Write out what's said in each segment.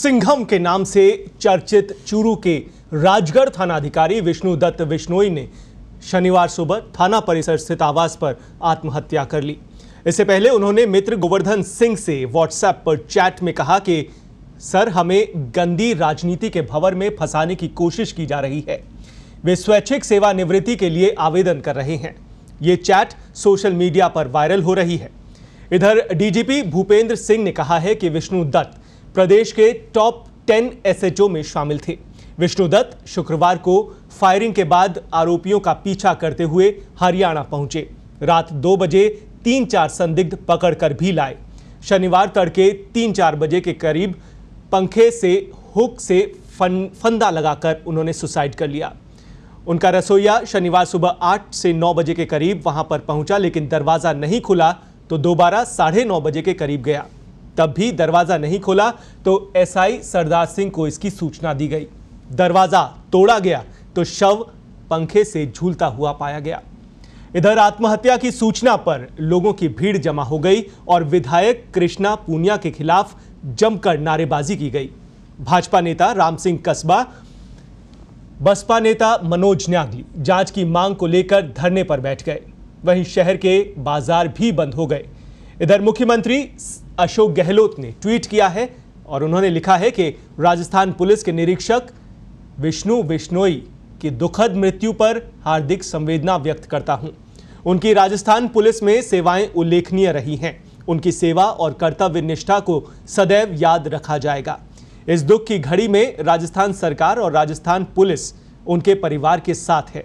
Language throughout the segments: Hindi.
सिंघम के नाम से चर्चित चूरू के राजगढ़ थानाधिकारी विष्णुदत्त बिश्नोई ने शनिवार सुबह थाना परिसर स्थित आवास पर आत्महत्या कर ली। इससे पहले उन्होंने मित्र गोवर्धन सिंह से व्हाट्सएप पर चैट में कहा कि सर, हमें गंदी राजनीति के भंवर में फंसाने की कोशिश की जा रही है। वे स्वैच्छिक सेवानिवृत्ति के लिए आवेदन कर रहे हैं। ये चैट सोशल मीडिया पर वायरल हो रही है। इधर डीजीपी भूपेंद्र सिंह ने कहा है कि विष्णुदत्त प्रदेश के टॉप 10 एसएचओ में शामिल थे। विष्णुदत्त शुक्रवार को फायरिंग के बाद आरोपियों का पीछा करते हुए हरियाणा पहुंचे। रात 2 बजे 3-4 संदिग्ध पकड़कर भी लाए। शनिवार तड़के 3-4 बजे के करीब पंखे से हुक से फंदा लगाकर उन्होंने सुसाइड कर लिया। उनका रसोइया शनिवार सुबह 8 से 9 बजे के करीब वहां पर पहुंचा, लेकिन दरवाजा नहीं खुला तो दोबारा 9:30 बजे के करीब गया। तब भी दरवाजा नहीं खोला तो एसआई सरदार सिंह को इसकी सूचना दी गई। दरवाजा तोड़ा गया तो शव पंखे से झूलता हुआ पाया गया। इधर आत्महत्या की सूचना पर लोगों की भीड़ जमा हो गई और विधायक कृष्णा पूनिया के खिलाफ जमकर नारेबाजी की गई। भाजपा नेता राम सिंह कस्बा, बसपा नेता मनोज न्यागली जांच की मांग को लेकर धरने पर बैठ गए। वहीं शहर के बाजार भी बंद हो गए। इधर मुख्यमंत्री अशोक गहलोत ने ट्वीट किया है और उन्होंने लिखा है कि राजस्थान पुलिस के निरीक्षक विष्णु बिश्नोई की दुखद मृत्यु पर हार्दिक संवेदना व्यक्त करता हूं। उनकी राजस्थान पुलिस में सेवाएं उल्लेखनीय रही हैं। उनकी सेवा और कर्तव्य निष्ठा को सदैव याद रखा जाएगा। इस दुख की घड़ी में राजस्थान सरकार और राजस्थान पुलिस उनके परिवार के साथ है।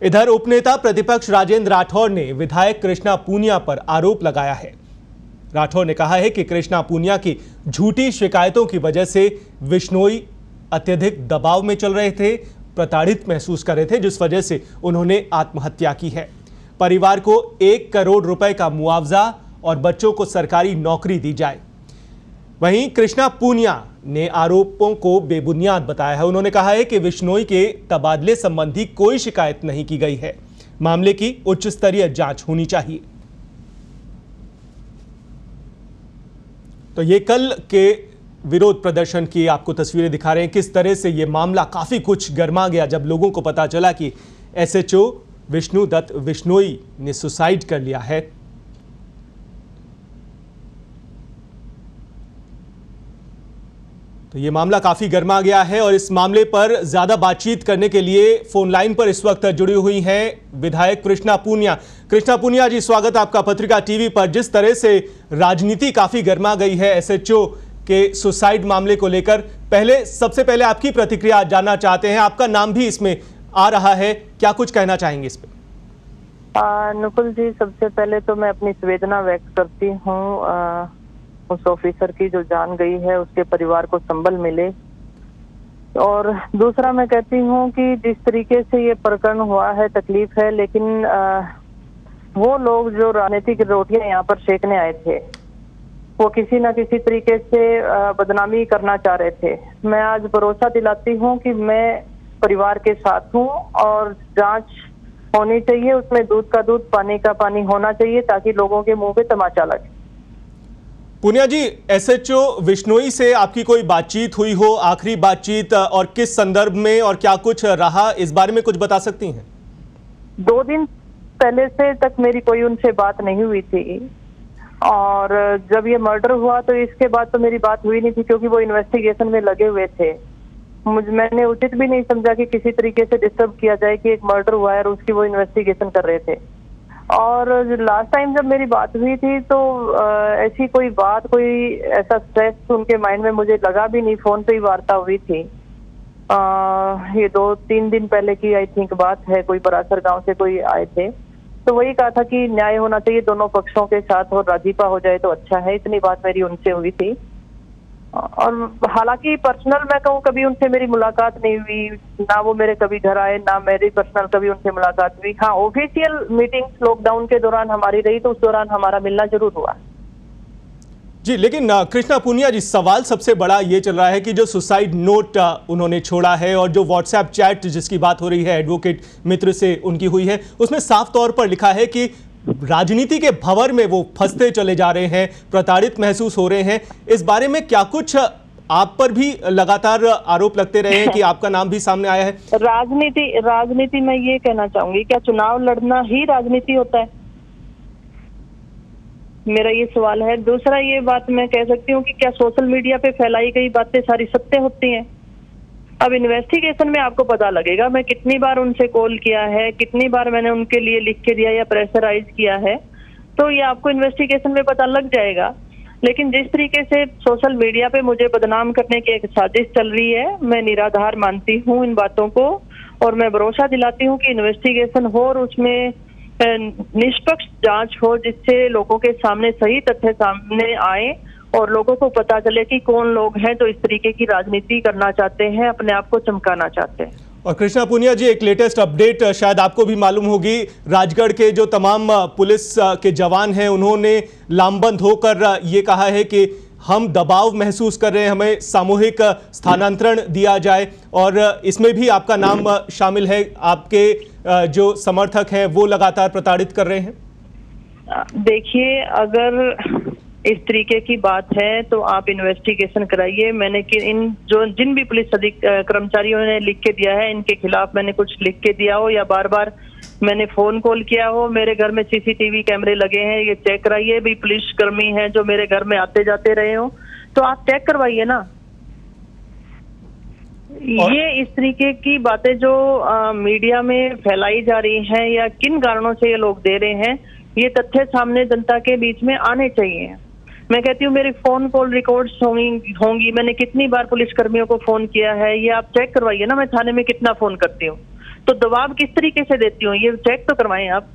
इधर उपनेता प्रतिपक्ष राजेंद्र राठौर ने विधायक कृष्णा पूनिया पर आरोप लगाया है। राठौर ने कहा है कि कृष्णा पूनिया की झूठी शिकायतों की वजह से बिश्नोई अत्यधिक दबाव में चल रहे थे, प्रताड़ित महसूस कर रहे थे, जिस वजह से उन्होंने आत्महत्या की है। परिवार को 1 करोड़ रुपए का मुआवजा और बच्चों को सरकारी नौकरी दी जाए। वहीं कृष्णा पूनिया ने आरोपों को बेबुनियाद बताया है। उन्होंने कहा है कि बिश्नोई के तबादले संबंधी कोई शिकायत नहीं की गई है। मामले की उच्च स्तरीय जांच होनी चाहिए। तो ये कल के विरोध प्रदर्शन की आपको तस्वीरें दिखा रहे हैं, किस तरह से ये मामला काफी कुछ गर्मा गया जब लोगों को पता चला कि एसएचओ विष्णुदत्त बिश्नोई ने सुसाइड कर लिया है। तो ये मामला काफी गर्मा गया है और इस मामले पर ज्यादा बातचीत करने के लिए फोन लाइन पर इस वक्त जुड़ी हुई हैं विधायक कृष्णा पूनिया। कृष्णा पूनिया जी, स्वागत आपका पत्रिका टीवी पर। जिस तरह से राजनीति काफी गर्मा गई है एसएचओ के सुसाइड मामले को लेकर, सबसे पहले आपकी प्रतिक्रिया जानना चाहते हैं। आपका नाम भी इसमें आ रहा है, क्या कुछ कहना चाहेंगे इस पे? नुकुल जी, सबसे पहले तो मैं अपनी संवेदना व्यक्त करती हूँ उस ऑफिसर की जो जान गई है, उसके परिवार को संबल मिले। और दूसरा मैं कहती हूँ कि जिस तरीके से ये प्रकरण हुआ है, तकलीफ है, लेकिन वो लोग जो राजनीतिक रोटियां यहाँ पर सेकने आए थे, वो किसी न किसी तरीके से बदनामी करना चाह रहे थे। मैं आज भरोसा दिलाती हूँ कि मैं परिवार के साथ हूँ और जांच होनी चाहिए, उसमें दूध का दूध पानी का पानी होना चाहिए, ताकि लोगों के मुंह पे तमाचा लगे। पूनिया जी, एसएचओ बिश्नोई से आपकी कोई बातचीत हुई हो, आखिरी बातचीत, और किस संदर्भ में और क्या कुछ रहा, इस बारे में कुछ बता सकती हैं? 2 दिन पहले से तक मेरी कोई उनसे बात नहीं हुई थी और जब ये मर्डर हुआ तो इसके बाद तो मेरी बात हुई नहीं थी, क्योंकि वो इन्वेस्टिगेशन में लगे हुए थे। मैंने उचित भी नहीं समझा कि किसी तरीके से डिस्टर्ब किया जाए कि एक मर्डर हुआ है और उसकी वो इन्वेस्टिगेशन कर रहे थे। और लास्ट टाइम जब मेरी बात हुई थी तो ऐसी कोई बात, कोई ऐसा स्ट्रेस उनके माइंड में मुझे लगा भी नहीं। फोन पे ही वार्ता हुई थी। ये 2-3 दिन पहले की आई थिंक बात है। कोई परासर गांव से कोई आए थे, तो वही कहा था कि न्याय होना चाहिए दोनों पक्षों के साथ और राजीपा हो जाए तो अच्छा है। इतनी बात मेरी उनसे हुई थी। और हालांकि पर्सनल मैं कहूँ, कभी उनसे मेरी मुलाकात नहीं हुई, ना वो मेरे कभी घर आए, ना मेरी पर्सनल कभी उनसे मुलाकात हुई। हाँ, ऑफिशियल मीटिंग्स लॉकडाउन के दौरान हमारी रही, तो उस दौरान हमारा मिलना जरूर हुआ जी। लेकिन कृष्णा पूनिया जी, सवाल सबसे बड़ा ये चल रहा है कि जो सुसाइड नोट उन्होंने छोड़ा है और जो व्हाट्सएप चैट जिसकी बात हो रही है एडवोकेट मित्र से उनकी हुई है, उसमें साफ तौर पर लिखा है कि राजनीति के भंवर में वो फंसते चले जा रहे हैं, प्रताड़ित महसूस हो रहे हैं। इस बारे में क्या कुछ आप पर भी लगातार आरोप लगते रहे हैं कि आपका नाम भी सामने आया है। राजनीति मैं ये कहना चाहूंगी, क्या चुनाव लड़ना ही राजनीति होता है? मेरा ये सवाल है। दूसरा ये बात मैं कह सकती हूँ कि क्या सोशल मीडिया पे फैलाई गई बातें सारी सत्य होती हैं? अब इन्वेस्टिगेशन में आपको पता लगेगा मैं कितनी बार उनसे कॉल किया है, कितनी बार मैंने उनके लिए लिख के दिया या प्रेशराइज किया है, तो ये आपको इन्वेस्टिगेशन में पता लग जाएगा। लेकिन जिस तरीके से सोशल मीडिया पे मुझे बदनाम करने की एक साजिश चल रही है, मैं निराधार मानती हूँ इन बातों को, और मैं भरोसा दिलाती हूँ कि इन्वेस्टिगेशन हो और उसमें निष्पक्ष जांच हो, जिससे लोगों के सामने सही तथ्य सामने आए और लोगों को पता चले कि कौन लोग हैं जो इस तरीके की राजनीति करना चाहते हैं, अपने आप को चमकाना चाहते हैं। और कृष्णा पूनिया जी, एक लेटेस्ट अपडेट शायद आपको भी मालूम होगी, राजगढ़ के जो तमाम पुलिस के जवान हैं उन्होंने लामबंद होकर ये कहा है कि हम दबाव महसूस कर रहे हैं, हमें सामूहिक स्थानांतरण दिया जाए, और इसमें भी आपका नाम शामिल है। आपके जो समर्थक हैं वो लगातार प्रताड़ित कर रहे हैं। देखिए, अगर इस तरीके की बात है तो आप इन्वेस्टिगेशन कराइए। मैंने जिन भी पुलिस कर्मचारियों ने लिख के दिया है, इनके खिलाफ मैंने कुछ लिख के दिया हो या बार बार मैंने फोन कॉल किया हो, मेरे घर में सीसीटीवी कैमरे लगे हैं, ये चेक कराइए। भी पुलिस कर्मी हैं जो मेरे घर में आते जाते रहे हो, तो आप चेक करवाइए ना। ये इस तरीके की बातें जो मीडिया में फैलाई जा रही हैं या किन कारणों से ये लोग दे रहे हैं, ये तथ्य सामने जनता के बीच में आने चाहिए। मैं कहती हूँ मेरी फोन कॉल रिकॉर्ड्स होंगी, मैंने कितनी बार पुलिस कर्मियों को फोन किया है, ये आप चेक करवाइए ना। मैं थाने में कितना फोन करती हूँ, तो दबाव किस तरीके से देती हूँ, ये चेक तो करवाएं आप।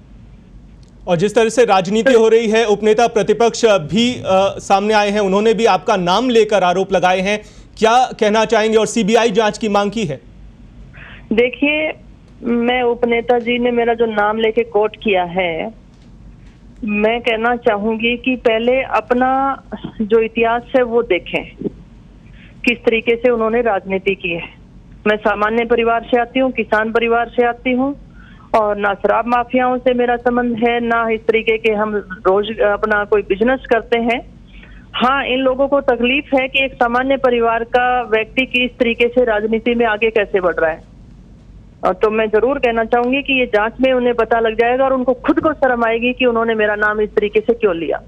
और जिस तरह से राजनीति हो रही है, उपनेता प्रतिपक्ष भी सामने आए हैं, उन्होंने भी आपका नाम लेकर आरोप लगाए हैं, क्या कहना चाहेंगे? और सीबीआई जांच की मांग की है। देखिए, मैं उपनेता जी ने मेरा जो नाम लेके कोट किया है, मैं कहना चाहूंगी कि पहले अपना जो इतिहास है वो देखें, किस तरीके से उन्होंने राजनीति की है। मैं सामान्य परिवार से आती हूँ, किसान परिवार से आती हूँ, और ना शराब माफियाओं से मेरा संबंध है, ना इस तरीके के हम रोज अपना कोई बिजनेस करते हैं। हाँ, इन लोगों को तकलीफ है कि एक सामान्य परिवार का व्यक्ति किस तरीके से राजनीति में आगे कैसे बढ़ रहा है। तो मैं जरूर कहना चाहूंगी कि ये जांच में उन्हें पता लग जाएगा और उनको खुद को शर्म आएगी कि उन्होंने मेरा नाम इस तरीके से क्यों लिया।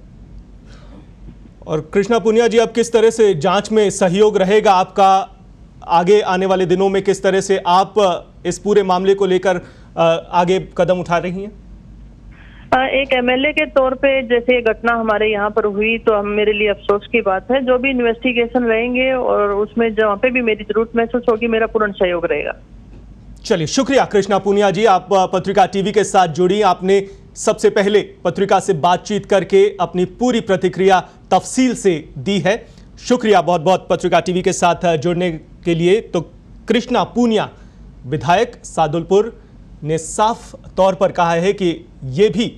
और कृष्णा पूनिया जी, अब किस तरह से जांच में सहयोग रहेगा आपका आगे आने वाले दिनों में? किस तरह से आप इस पूरे मामले को लेकर आगे कदम उठा रही हैं? एक एमएलए के तौर पे जैसे ये घटना हमारे यहाँ पर हुई, तो हम मेरे लिए अफसोस की बात है। जो भी इन्वेस्टिगेशन रहेंगे और उसमें जहाँ पे भी मेरी जरूरत महसूस होगी, मेरा पूर्ण सहयोग रहेगा। चलिए, शुक्रिया कृष्णा पूनिया जी, आप पत्रिका टीवी के साथ जुड़ी। आपने सबसे पहले पत्रिका से बातचीत करके अपनी पूरी प्रतिक्रिया तफसील से दी है। शुक्रिया बहुत बहुत पत्रिका टीवी के साथ जुड़ने के लिए। तो कृष्णा पूनिया, विधायक सादुलपुर, ने साफ तौर पर कहा है कि ये भी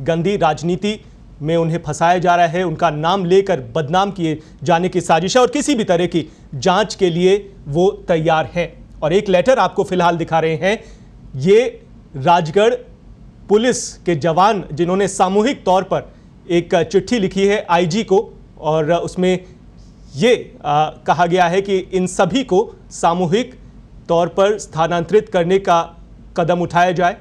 गंदी राजनीति में उन्हें फंसाया जा रहा है, उनका नाम लेकर बदनाम किए जाने की साजिश है, और किसी भी तरह की जांच के लिए वो तैयार हैं। और एक लेटर आपको फिलहाल दिखा रहे हैं, ये राजगढ़ पुलिस के जवान जिन्होंने सामूहिक तौर पर एक चिट्ठी लिखी है आईजी को, और उसमें ये कहा गया है कि इन सभी को सामूहिक तौर पर स्थानांतरित करने का कदम उठाया जाए।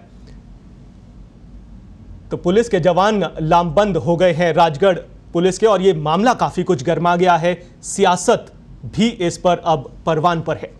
तो पुलिस के जवान लामबंद हो गए हैं राजगढ़ पुलिस के, और ये मामला काफी कुछ गर्मा गया है। सियासत भी इस पर अब परवान पर है।